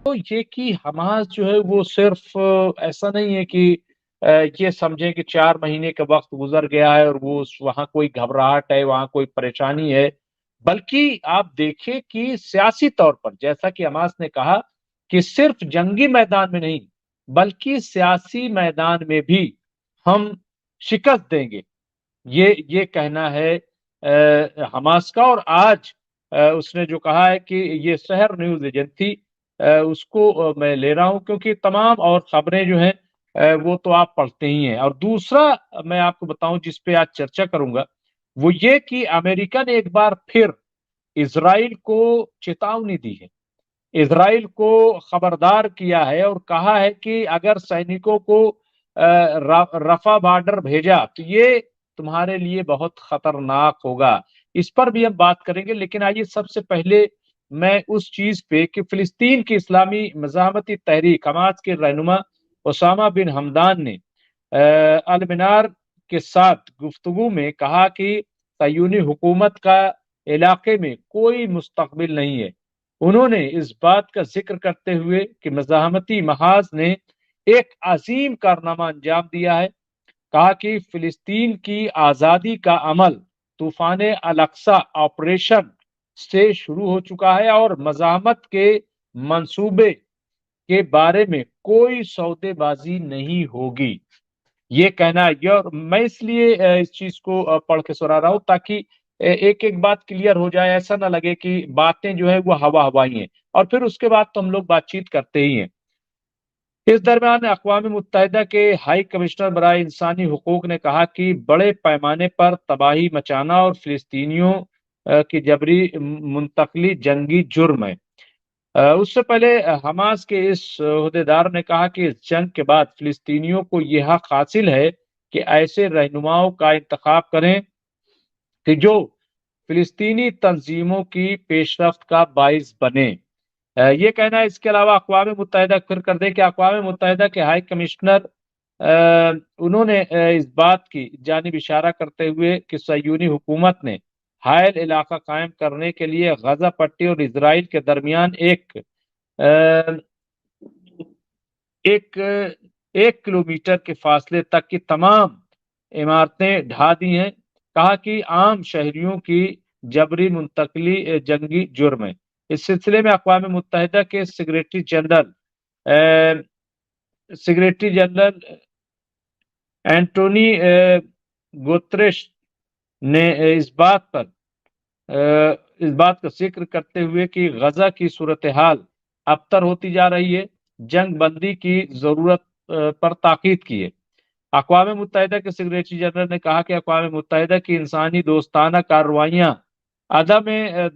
تو یہ کہ حماس جو ہے وہ صرف ایسا نہیں ہے کہ یہ سمجھیں کہ 4 مہینے کا وقت گزر گیا ہے اور وہ وہاں کوئی گھبراہٹ ہے، وہاں کوئی پریشانی ہے، بلکہ آپ دیکھیں کہ سیاسی طور پر جیسا کہ حماس نے کہا کہ صرف جنگی میدان میں نہیں بلکہ سیاسی میدان میں بھی ہم شکست دیں گے، یہ کہنا ہے حماس کا۔ اور آج اس نے جو کہا ہے کہ یہ شہر نیوز ایجنسی اس کو میں لے رہا ہوں کیونکہ تمام اور خبریں جو ہیں وہ تو آپ پڑھتے ہی ہیں۔ اور دوسرا میں آپ کو بتاؤں جس پہ آج چرچا کروں گا وہ یہ کہ امریکہ نے ایک بار پھر اسرائیل کو چیتاونی دی ہے، اسرائیل کو خبردار کیا ہے اور کہا ہے کہ اگر سینکوں کو رفح بارڈر بھیجا تو یہ تمہارے لیے بہت خطرناک ہوگا۔ اس پر بھی ہم بات کریں گے، لیکن آئیے سب سے پہلے میں اس چیز پہ کہ فلسطین کی اسلامی مزاحمتی تحریک حماس کے رہنما اسامہ بن حمدان نے المنار کے ساتھ گفتگو میں کہا کہ صہیونی حکومت کا علاقے میں کوئی مستقبل نہیں ہے۔ انہوں نے اس بات کا ذکر کرتے ہوئے کہ مزاحمتی محاذ نے ایک عظیم کارنامہ انجام دیا ہے، کہا کہ فلسطین کی آزادی کا عمل طوفان الاقصی آپریشن سے شروع ہو چکا ہے اور مزاحمت کے منصوبے کے بارے میں کوئی سودے بازی نہیں ہوگی، یہ کہنا ہے۔ اور میں اس لیے اس چیز کو پڑھ کے سنا رہا ہوں تاکہ ایک ایک بات کلیئر ہو جائے، ایسا نہ لگے کہ باتیں جو ہے وہ ہوا ہوائی ہیں، اور پھر اس کے بعد تو ہم لوگ بات چیت کرتے ہی ہیں۔ اس درمیان اقوام متحدہ کے ہائی کمشنر برائے انسانی حقوق نے کہا کہ بڑے پیمانے پر تباہی مچانا اور فلسطینیوں کی جبری منتقلی جنگی جرم ہے۔ اس سے پہلے حماس کے اس عہدیدار نے کہا کہ اس جنگ کے بعد فلسطینیوں کو یہ حق حاصل ہے کہ ایسے رہنماؤں کا انتخاب کریں کہ جو فلسطینی تنظیموں کی پیشرفت کا باعث بنے۔ یہ کہنا ہے۔ اس کے علاوہ اقوام متحدہ پھر کر دے کہ اقوام متحدہ کے ہائی کمشنر انہوں نے اس بات کی جانب اشارہ کرتے ہوئے کہ صہیونی حکومت نے حائل علاقہ قائم کرنے کے لیے غزہ پٹی اور اسرائیل کے درمیان ایک 1 کلومیٹر کے فاصلے تک کی تمام عمارتیں ڈھا دی ہیں، کہا کہ عام شہریوں کی جبری منتقلی جنگی جرم ہے۔ اس سلسلے میں اقوام متحدہ کے سیکریٹری جنرل اینٹونی گوتریش نے اس بات کا ذکر کرتے ہوئے کہ غزہ کی صورتحال ابتر ہوتی جا رہی ہے، جنگ بندی کی ضرورت پر تاکید کی ہے۔ اقوام متحدہ کے سیکریٹری جنرل نے کہا کہ اقوام متحدہ کی انسانی دوستانہ کارروائیاں عدم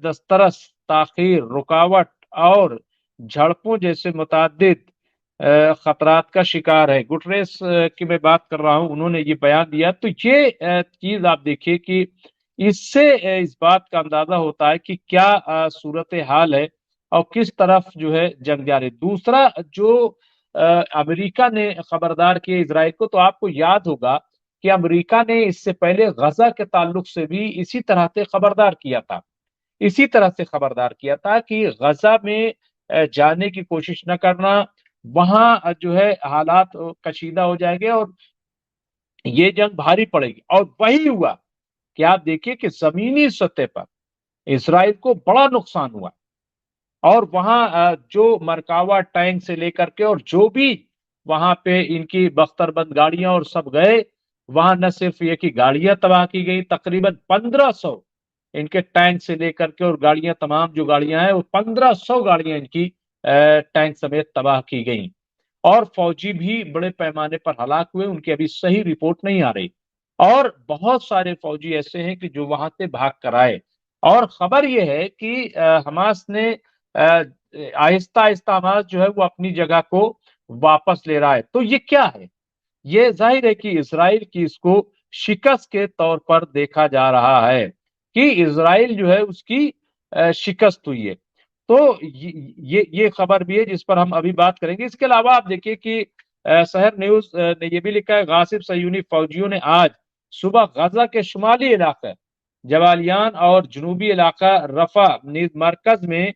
دسترس، تاخیر، رکاوٹ اور جھڑپوں جیسے متعدد خطرات کا شکار ہے۔ گٹریس کی میں بات کر رہا ہوں، انہوں نے یہ بیان دیا۔ تو یہ چیز آپ دیکھیے کہ اس سے اس بات کا اندازہ ہوتا ہے کہ کیا صورت حال ہے اور کس طرف جو ہے جنگ جاری۔ دوسرا جو امریکہ نے خبردار کیا اسرائیل کو، تو آپ کو یاد ہوگا کہ امریکہ نے اس سے پہلے غزہ کے تعلق سے بھی اسی طرح سے خبردار کیا تھا کہ غزہ میں جانے کی کوشش نہ کرنا، وہاں جو ہے حالات کشیدہ ہو جائیں گے اور یہ جنگ بھاری پڑے گی۔ اور وہی ہوا کہ آپ دیکھیے کہ زمینی سطح پر اسرائیل کو بڑا نقصان ہوا، اور وہاں جو مرکاوا ٹینک سے لے کر کے اور جو بھی وہاں پہ ان کی بختر بند گاڑیاں اور سب گئے، وہاں نہ صرف یہ کہ گاڑیاں تباہ کی گئی، تقریباً 1500 ان کے ٹینک سے لے کر کے اور گاڑیاں، تمام جو گاڑیاں ہیں وہ 1500 گاڑیاں ان کی ٹینک سمیت تباہ کی گئیں، اور فوجی بھی بڑے پیمانے پر ہلاک ہوئے، ان کی ابھی صحیح رپورٹ نہیں آ رہی، اور بہت سارے فوجی ایسے ہیں کہ جو وہاں سے بھاگ کر آئے۔ اور خبر یہ ہے کہ حماس نے آہستہ آہستہ حماس جو ہے وہ اپنی جگہ کو واپس لے رہا ہے۔ تو یہ کیا ہے؟ یہ ظاہر ہے کہ اسرائیل کی اس کو شکست کے طور پر دیکھا جا رہا ہے کہ اسرائیل جو ہے اس کی شکست ہوئی ہے۔ تو یہ خبر بھی ہے جس پر ہم ابھی بات کریں گے۔ اس کے علاوہ آپ دیکھیے کہ شہر نیوز نے یہ بھی لکھا ہے، غاصب صہیونی فوجیوں نے آج صبح غزہ کے شمالی علاقہ جبالیان اور جنوبی علاقہ رفح نیز مرکز میں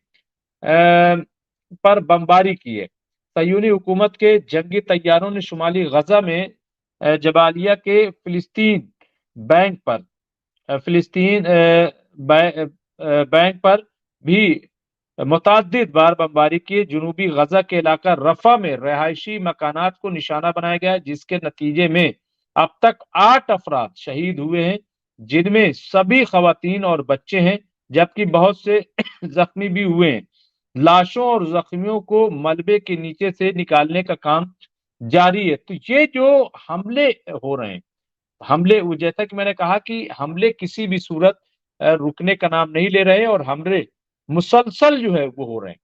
پر بمباری کی ہے۔ صہیونی حکومت کے جنگی طیاروں نے شمالی غزہ میں جبالیہ کے فلسطین بینک پر بھی متعدد بار بمباری کی۔ جنوبی غزہ کے علاقہ رفح میں رہائشی مکانات کو نشانہ بنایا گیا جس کے نتیجے میں اب تک 8 افراد شہید ہوئے ہیں، جن میں سبھی خواتین اور بچے ہیں، جبکہ بہت سے زخمی بھی ہوئے ہیں۔ لاشوں اور زخمیوں کو ملبے کے نیچے سے نکالنے کا کام جاری ہے۔ تو یہ جو حملے ہو رہے ہیں، حملے جیسا کہ میں نے کہا کہ حملے کسی بھی صورت رکنے کا نام نہیں لے رہے، اور حملے مسلسل جو ہے وہ ہو رہے ہیں،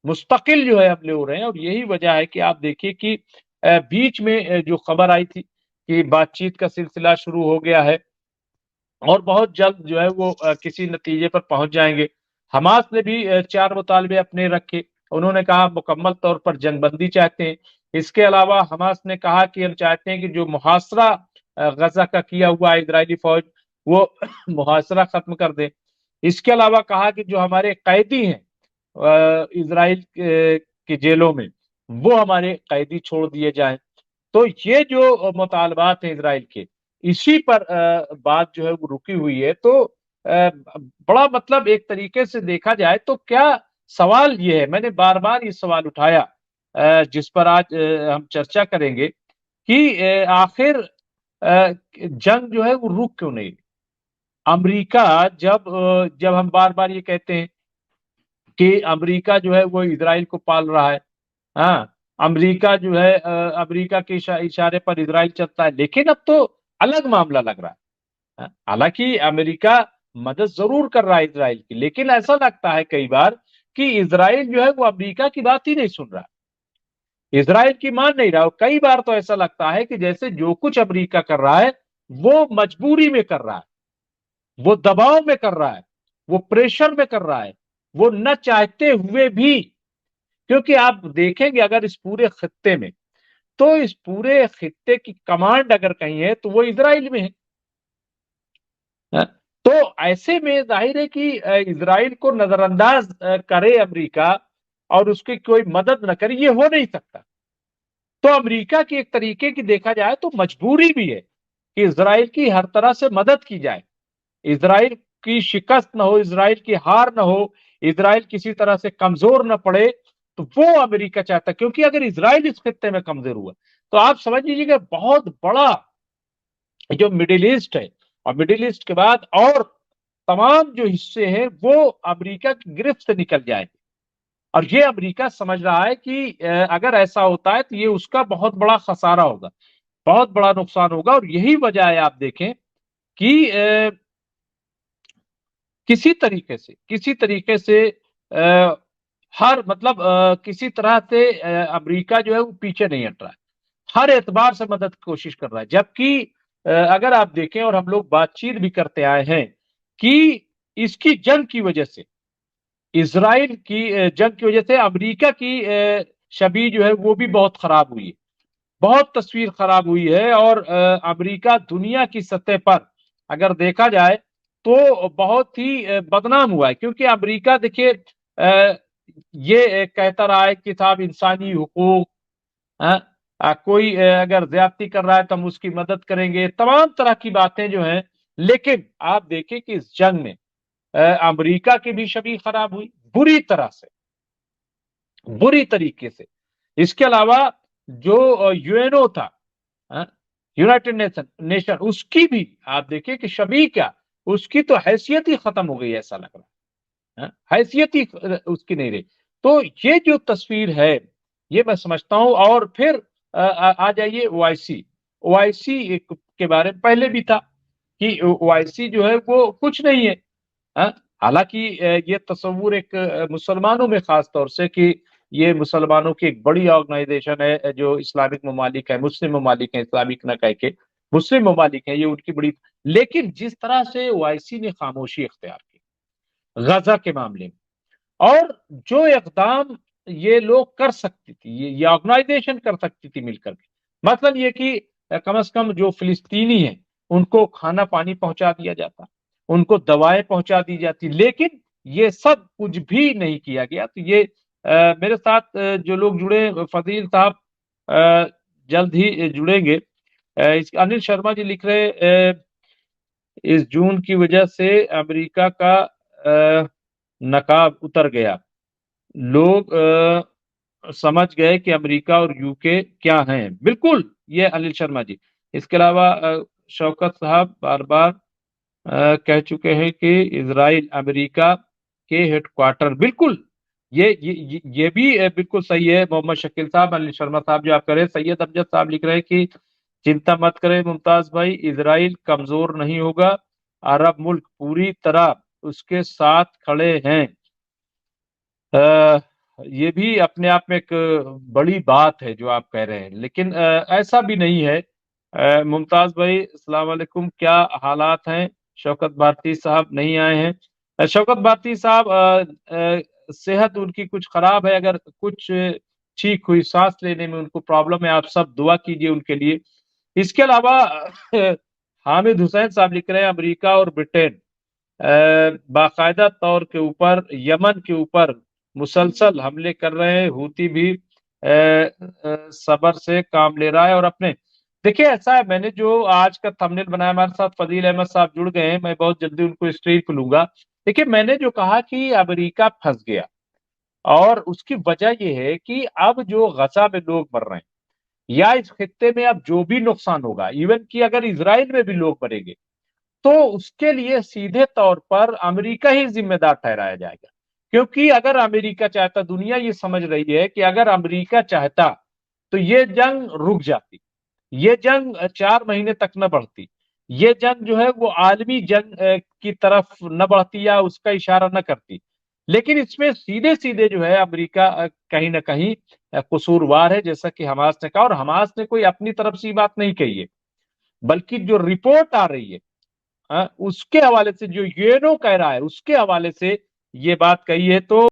مستقل جو ہے حملے ہو رہے ہیں۔ اور یہی وجہ ہے کہ آپ دیکھیے کہ بیچ میں جو خبر آئی تھی کہ بات چیت کا سلسلہ شروع ہو گیا ہے اور بہت جلد جو ہے وہ کسی نتیجے پر پہنچ جائیں گے۔ حماس نے بھی 4 مطالبے اپنے رکھے۔ انہوں نے کہا مکمل طور پر جنگ بندی چاہتے ہیں۔ اس کے علاوہ حماس نے کہا کہ ہم چاہتے ہیں کہ جو محاصرہ غزہ کا کیا ہوا اسرائیلی فوج وہ محاصرہ ختم کر دے۔ اس کے علاوہ کہا کہ جو ہمارے قیدی ہیں اسرائیل کی جیلوں میں، وہ ہمارے قیدی چھوڑ دیے جائیں۔ تو یہ جو مطالبات ہیں اسرائیل کے، اسی پر بات جو ہے وہ رکی ہوئی ہے۔ تو بڑا مطلب ایک طریقے سے دیکھا جائے تو کیا سوال یہ ہے، میں نے بار بار یہ سوال اٹھایا جس پر آج ہم چرچا کریں گے کہ آخر جنگ جو ہے وہ رک کیوں نہیں؟ امریکہ جب ہم بار بار یہ کہتے ہیں کہ امریکہ جو ہے وہ اسرائیل کو پال رہا ہے، ہاں امریکہ جو ہے امریکہ کے اشارے پر اسرائیل چلتا ہے، لیکن اب تو الگ معاملہ لگ رہا ہے۔ حالانکہ امریکہ مدد ضرور کر رہا ہے اسرائیل کی، لیکن ایسا لگتا ہے کئی بار کہ اسرائیل جو ہے وہ امریکہ کی بات ہی نہیں سن رہا، اسرائیل کی مان نہیں رہا۔ اور کئی بار تو ایسا لگتا ہے کہ جیسے جو کچھ امریکہ کر رہا ہے وہ مجبوری میں کر رہا ہے، وہ دباؤ میں کر رہا ہے، وہ پریشر میں کر رہا ہے، وہ نہ چاہتے ہوئے بھی۔ کیونکہ آپ دیکھیں گے اگر اس پورے خطے میں، تو اس پورے خطے کی کمانڈ اگر کہیں ہے تو وہ اسرائیل میں ہے۔ تو ایسے میں ظاہر ہے کہ اسرائیل کو نظر انداز کرے امریکہ اور اس کی کوئی مدد نہ کرے، یہ ہو نہیں سکتا۔ تو امریکہ کی ایک طریقے کی دیکھا جائے تو مجبوری بھی ہے کہ اسرائیل کی ہر طرح سے مدد کی جائے، اسرائیل کی شکست نہ ہو، اسرائیل کی ہار نہ ہو، اسرائیل کسی طرح سے کمزور نہ پڑے، تو وہ امریکہ چاہتا ہے۔ کیونکہ اگر اسرائیل اس خطے میں کمزور ہوا تو آپ سمجھ لیجیے کہ بہت بڑا جو مڈل ایسٹ ہے، اور مڈل ایسٹ کے بعد اور تمام جو حصے ہیں وہ امریکہ کی گرفت سے نکل جائیں گے۔ اور یہ امریکہ سمجھ رہا ہے کہ اگر ایسا ہوتا ہے تو یہ اس کا بہت بڑا خسارہ ہوگا، بہت بڑا نقصان ہوگا۔ اور یہی وجہ ہے آپ دیکھیں کہ کسی طریقے سے ہر مطلب کسی طرح سے امریکہ جو ہے وہ پیچھے نہیں ہٹ رہا ہے، ہر اعتبار سے مدد کی کوشش کر رہا ہے۔ جبکہ اگر آپ دیکھیں، اور ہم لوگ بات چیت بھی کرتے آئے ہیں کہ اس کی جنگ کی وجہ سے، اسرائیل کی جنگ کی وجہ سے امریکہ کی شبیہ جو ہے وہ بھی بہت خراب ہوئی ہے، بہت تصویر خراب ہوئی ہے۔ اور امریکہ دنیا کی سطح پر اگر دیکھا جائے تو بہت ہی بدنام ہوا ہے۔ کیونکہ امریکہ دیکھیے یہ کہتا رہا ہے کہ صاحب انسانی حقوق، کوئی اگر زیادتی کر رہا ہے تو ہم اس کی مدد کریں گے، تمام طرح کی باتیں جو ہیں۔ لیکن آپ دیکھیں کہ اس جنگ میں امریکہ کی بھی شبیہ خراب ہوئی بری طرح سے، بری طریقے سے۔ اس کے علاوہ جو یو این او تھا، یونائٹڈ نیشن، اس کی بھی آپ دیکھیں کہ شبیہ کیا، اس کی تو حیثیت ہی ختم ہو گئی، ایسا لگ رہا ہے، حیثیت ہی اس کی نہیں رہی۔ تو یہ جو تصویر ہے یہ میں سمجھتا ہوں۔ اور پھر آ جائیے او آئی سی کے بارے میں پہلے بھی تھا کہ او آئی سی جو ہے وہ کچھ نہیں ہے۔ حالانکہ یہ تصور ایک مسلمانوں میں خاص طور سے کہ یہ مسلمانوں کی ایک بڑی آرگنائزیشن ہے جو اسلامک ممالک ہے، مسلم ممالک ہیں، اسلامک نہ کہہ کے مسلم ممالک ہیں، یہ ان کی بڑی۔ لیکن جس طرح سے او آئی سی نے خاموشی اختیار کی غزہ کے معاملے میں، اور جو اقدام یہ لوگ کر سکتی تھی، یہ آرگنائزیشن کر سکتی تھی مل کر کے، مثلا یہ کہ کم از کم جو فلسطینی ہیں ان کو کھانا پانی پہنچا دیا جاتا، ان کو دوائیں پہنچا دی جاتی، لیکن یہ سب کچھ بھی نہیں کیا گیا۔ تو یہ میرے ساتھ جو لوگ جڑے، فضیل صاحب جلد ہی جڑیں گے۔ انل شرما جی لکھ رہے اس جون کی وجہ سے امریکہ کا نقاب اتر گیا، لوگ سمجھ گئے کہ امریکہ اور یو کے کیا ہیں۔ بالکل، یہ انل شرما جی۔ اس کے علاوہ شوکت صاحب بار بار کہہ چکے ہیں کہ اسرائیل امریکہ کے ہیڈ کوارٹر، بالکل یہ بھی بالکل صحیح ہے۔ محمد شکیل صاحب، انل شرما صاحب جو آپ کہہ رہے ہیں، سید امجد صاحب لکھ رہے ہیں کہ چنتا مت کرے ممتاز بھائی، اسرائیل کمزور نہیں ہوگا، عرب ملک پوری طرح اس کے ساتھ کھڑے ہیں۔ یہ بھی اپنے آپ میں ایک بڑی بات ہے جو آپ کہہ رہے ہیں، لیکن ایسا بھی نہیں ہے۔ ممتاز بھائی السلام علیکم، کیا حالات ہیں؟ شوکت بھارتی صاحب نہیں آئے ہیں۔ شوکت بھارتی صاحب صحت ان کی کچھ خراب ہے، اگر کچھ ٹھیک ہوئی، سانس لینے میں ان کو پرابلم ہے، آپ سب دعا کیجئے ان کے لیے۔ اس کے علاوہ حامد حسین صاحب لکھ رہے ہیں امریکہ اور برٹین باقاعدہ طور کے اوپر یمن کے اوپر مسلسل حملے کر رہے ہیں، ہوتی بھی صبر سے کام لے رہا ہے اور اپنے دیکھیں ایسا ہے، میں نے جو آج کا تھمبنیل بنایا، ہمارے ساتھ فضیل احمد صاحب جڑ گئے ہیں، میں بہت جلدی ان کو اسٹریٹ پہ لوں گا۔ دیکھیں میں نے جو کہا کہ امریکہ پھنس گیا، اور اس کی وجہ یہ ہے کہ اب جو غزہ میں لوگ مر رہے ہیں یا اس خطے میں اب جو بھی نقصان ہوگا، ایون کہ اگر اسرائیل میں بھی لوگ مریں گے، تو اس کے لیے سیدھے طور پر امریکہ ہی ذمہ دار ٹھہرایا جائے گا۔ کیونکہ اگر امریکہ چاہتا، دنیا یہ سمجھ رہی ہے کہ اگر امریکہ چاہتا تو یہ جنگ رک جاتی، یہ جنگ 4 مہینے تک نہ بڑھتی، یہ جنگ جو ہے وہ عالمی جنگ کی طرف نہ بڑھتی یا اس کا اشارہ نہ کرتی۔ لیکن اس میں سیدھے سیدھے جو ہے امریکہ کہیں نہ کہیں قصوروار ہے، جیسا کہ حماس نے کہا، اور حماس نے کوئی اپنی طرف سے بات نہیں کہی ہے، بلکہ جو رپورٹ آ رہی ہے اس کے حوالے سے، جو یونو کہہ رہا ہے اس کے حوالے سے یہ بات کہی ہے۔ تو